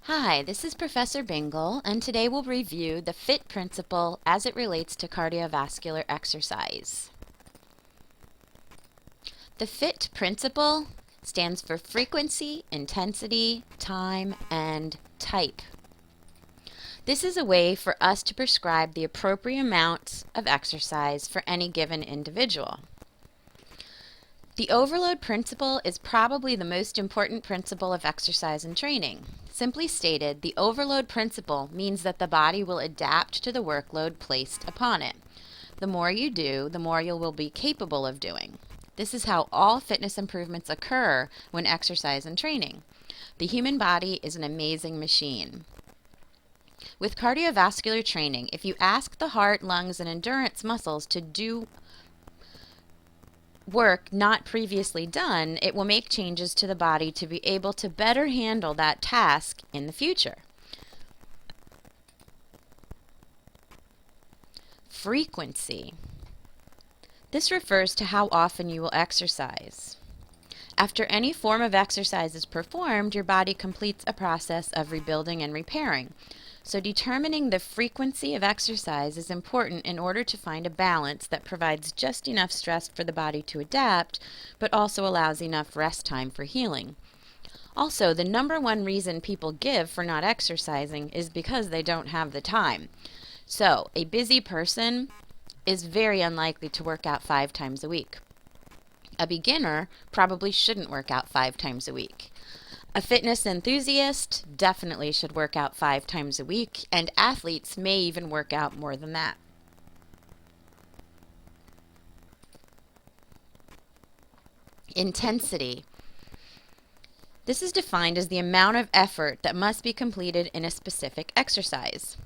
Hi, this is Professor Bingle, and today we'll review the FITT principle as it relates to cardiovascular exercise. The FITT principle stands for frequency, intensity, time, and type. This is a way for us to prescribe the appropriate amount of exercise for any given individual. The overload principle is probably the most important principle of exercise and training. Simply stated, the overload principle means that the body will adapt to the workload placed upon it. The more you do, the more you will be capable of doing. This is how all fitness improvements occur when exercise and training. The human body is an amazing machine. With cardiovascular training, if you ask the heart, lungs, and endurance muscles to do work not previously done, it will make changes to the body to be able to better handle that task in the future. Frequency. This refers to how often you will exercise. After any form of exercise is performed, your body completes a process of rebuilding and repairing. So determining the frequency of exercise is important in order to find a balance that provides just enough stress for the body to adapt, but also allows enough rest time for healing. Also, the number one reason people give for not exercising is because they don't have the time. So, a busy person is very unlikely to work out 5 times a week. A beginner probably shouldn't work out 5 times a week. A fitness enthusiast definitely should work out 5 times a week, and athletes may even work out more than that. Intensity. This is defined as the amount of effort that must be completed in a specific exercise.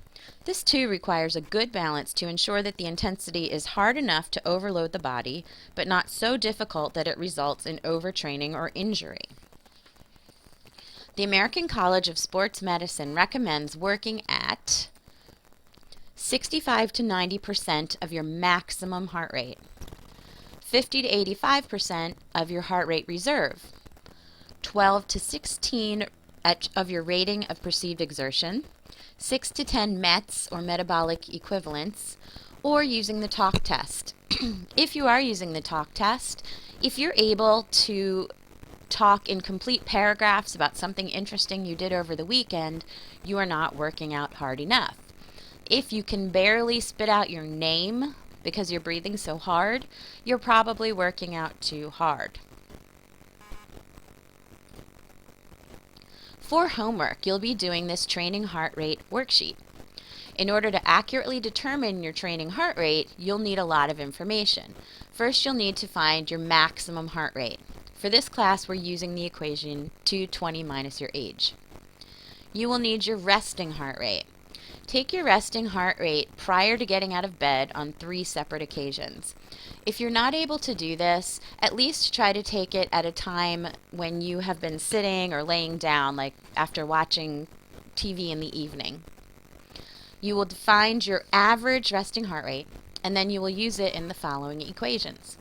This too requires a good balance to ensure that the intensity is hard enough to overload the body, but not so difficult that it results in overtraining or injury. The American College of Sports Medicine recommends working at 65 to 90% of your maximum heart rate, 50 to 85% of your heart rate reserve, 12 to 16 of your rating of perceived exertion, 6 to 10 METs or metabolic equivalents, or using the talk test. If you are using the talk test, if you're able to talk in complete paragraphs about something interesting you did over the weekend, you are not working out hard enough. If you can barely spit out your name because you're breathing so hard, you're probably working out too hard. For homework, you'll be doing this training heart rate worksheet. In order to accurately determine your training heart rate, you'll need a lot of information. First, you'll need to find your maximum heart rate. For this class, we're using the equation 220 minus your age. You will need your resting heart rate. Take your resting heart rate prior to getting out of bed on 3 separate occasions. If you're not able to do this, at least try to take it at a time when you have been sitting or laying down, like after watching TV in the evening. You will find your average resting heart rate, and then you will use it in the following equations.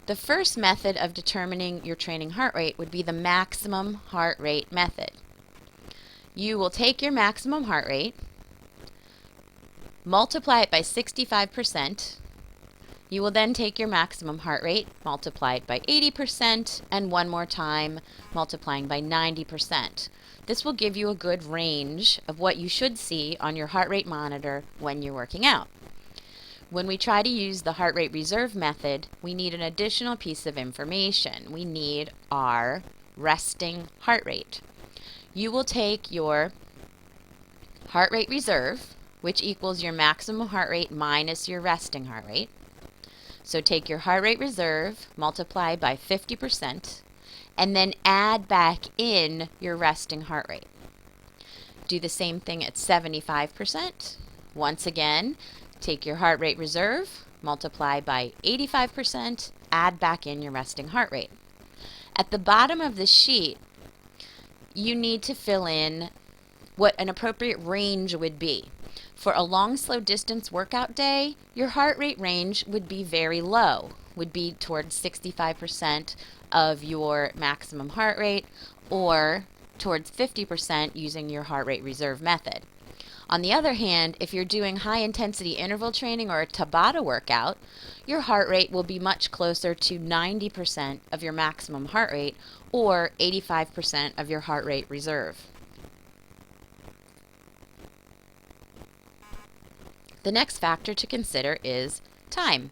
The first method of determining your training heart rate would be the maximum heart rate method. You will take your maximum heart rate, multiply it by 65%. You will then take your maximum heart rate, multiply it by 80%, and one more time, multiplying by 90%. This will give you a good range of what you should see on your heart rate monitor when you're working out. When we try to use the heart rate reserve method, we need an additional piece of information. We need our resting heart rate. You will take your heart rate reserve, which equals your maximum heart rate minus your resting heart rate. So take your heart rate reserve, multiply by 50%, and then add back in your resting heart rate. Do the same thing at 75%. Once again, take your heart rate reserve, multiply by 85%, add back in your resting heart rate. At the bottom of the sheet, you need to fill in what an appropriate range would be. For a long, slow distance workout day, your heart rate range would be very low, would be towards 65% of your maximum heart rate, or towards 50% using your heart rate reserve method. On the other hand, if you're doing high intensity interval training or a Tabata workout, your heart rate will be much closer to 90% of your maximum heart rate or 85% of your heart rate reserve. The next factor to consider is time.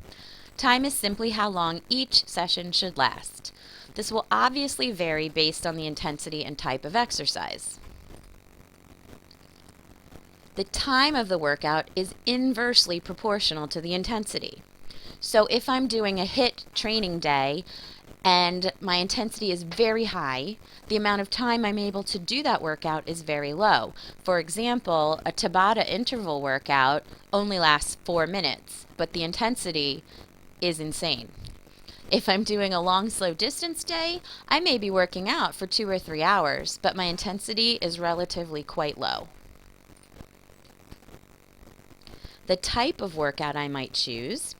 Time is simply how long each session should last. This will obviously vary based on the intensity and type of exercise. The time of the workout is inversely proportional to the intensity. So if I'm doing a HIIT training day and my intensity is very high, the amount of time I'm able to do that workout is very low. For example, a Tabata interval workout only lasts 4 minutes, but the intensity is insane. If I'm doing a long, slow distance day, I may be working out for 2 or 3 hours, but my intensity is relatively quite low. The type of workout I might choose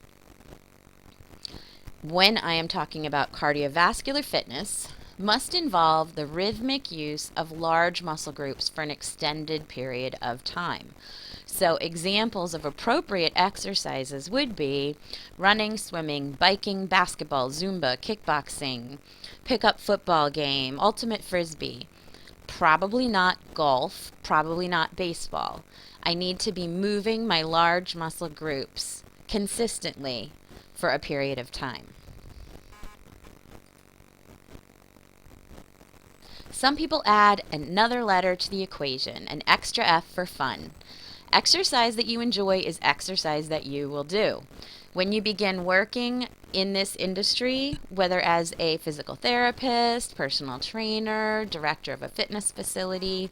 when I am talking about cardiovascular fitness must involve the rhythmic use of large muscle groups for an extended period of time. So examples of appropriate exercises would be running, swimming, biking, basketball, Zumba, kickboxing, pickup football game, ultimate frisbee. Probably not golf, probably not baseball. I need to be moving my large muscle groups consistently for a period of time. Some people add another letter to the equation, an extra F for fun. Exercise that you enjoy is exercise that you will do. When you begin working in this industry, whether as a physical therapist, personal trainer, director of a fitness facility,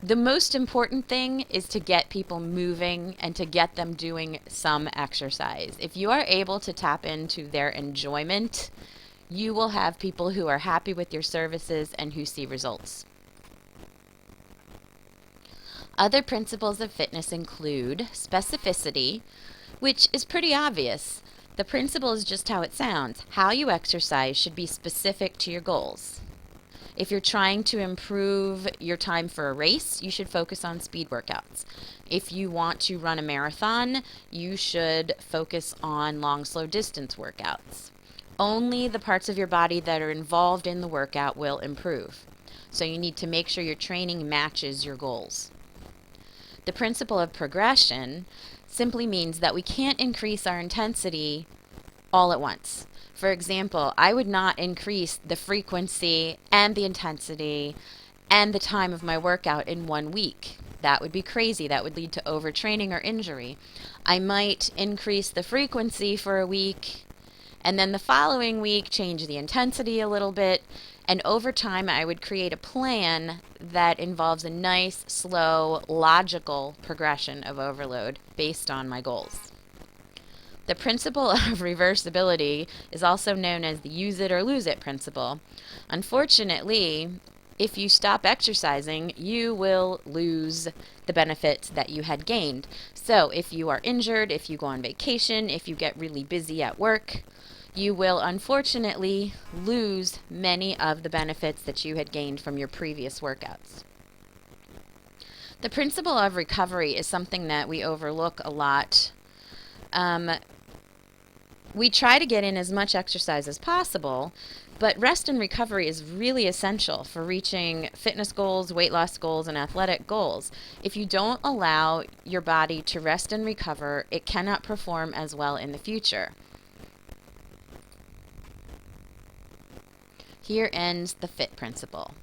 the most important thing is to get people moving and to get them doing some exercise. If you are able to tap into their enjoyment, you will have people who are happy with your services and who see results. Other principles of fitness include specificity, which is pretty obvious. The principle is just how it sounds. How you exercise should be specific to your goals. If you're trying to improve your time for a race, you should focus on speed workouts. If you want to run a marathon, you should focus on long, slow distance workouts. Only the parts of your body that are involved in the workout will improve. So you need to make sure your training matches your goals. The principle of progression simply means that we can't increase our intensity all at once. For example, I would not increase the frequency and the intensity and the time of my workout in 1 week. That would be crazy. That would lead to overtraining or injury. I might increase the frequency for a week and then the following week change the intensity a little bit, and over time I would create a plan that involves a nice, slow, logical progression of overload based on my goals. The principle of reversibility is also known as the use it or lose it principle. Unfortunately, if you stop exercising, you will lose the benefits that you had gained. So if you are injured, if you go on vacation, if you get really busy at work, you will unfortunately lose many of the benefits that you had gained from your previous workouts. The principle of recovery is something that we overlook a lot. We try to get in as much exercise as possible, but rest and recovery is really essential for reaching fitness goals, weight loss goals, and athletic goals. If you don't allow your body to rest and recover, it cannot perform as well in the future. Here ends the FITT principle.